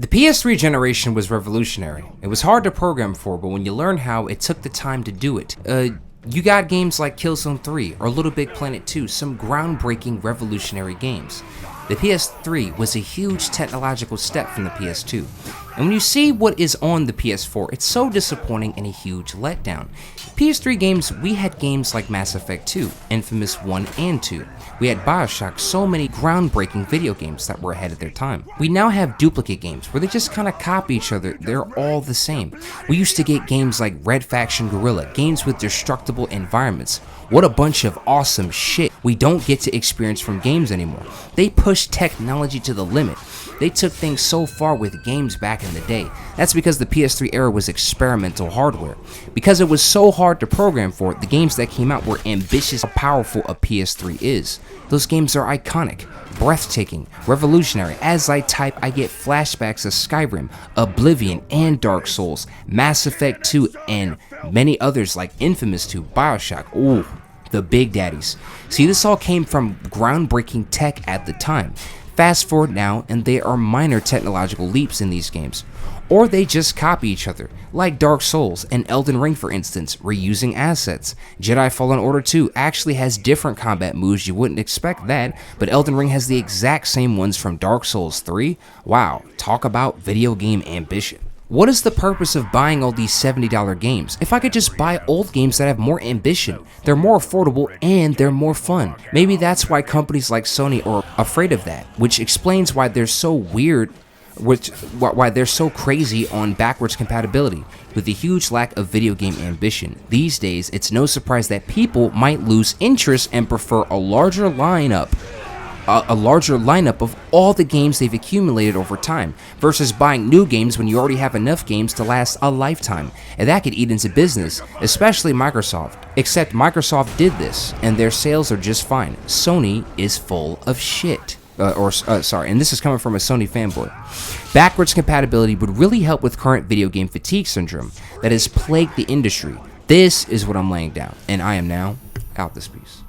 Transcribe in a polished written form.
The PS3 generation was revolutionary. It was hard to program for, but when you learn how, it took the time to do it. You got games like Killzone 3 or Little Big Planet 2, some groundbreaking, revolutionary games. The PS3 was a huge technological step from the PS2. And when you see what is on the PS4, it's so disappointing and a huge letdown. PS3 games, we had games like Mass Effect 2, Infamous 1 and 2. We had BioShock, so many groundbreaking video games that were ahead of their time. We now have duplicate games where they just kind of copy each other, they're all the same. We used to get games like Red Faction Guerrilla, games with destructible environments. What a bunch of awesome shit we don't get to experience from games anymore. They push technology to the limit. They took things so far with games back in the day. That's because the PS3 era was experimental hardware. Because it was so hard to program for, the games that came out were ambitious how powerful a PS3 is. Those games are iconic, breathtaking, revolutionary. As I type, I get flashbacks of Skyrim, Oblivion, and Dark Souls, Mass Effect 2, and many others like Infamous 2, BioShock. Ooh, the big daddies. See, this all came from groundbreaking tech at the time. Fast forward now, and there are minor technological leaps in these games. Or they just copy each other, like Dark Souls and Elden Ring for instance, reusing assets. Jedi Fallen Order 2 actually has different combat moves, you wouldn't expect that, but Elden Ring has the exact same ones from Dark Souls 3. Wow, talk about video game ambition. What is the purpose of buying all these $70 games if I could just buy old games that have more ambition? They're more affordable and they're more fun. Maybe that's why companies like Sony are afraid of that, which explains why they're so weird, why they're so crazy on backwards compatibility. With a huge lack of video game ambition, these days it's no surprise that people might lose interest and prefer a larger lineup of all the games they've accumulated over time, versus buying new games when you already have enough games to last a lifetime. And that could eat into business, especially Microsoft. Except Microsoft did this, and their sales are just fine. Sony is full of shit. And this is coming from a Sony fanboy. Backwards compatibility would really help with current video game fatigue syndrome that has plagued the industry. This is what I'm laying down, and I am now out this piece.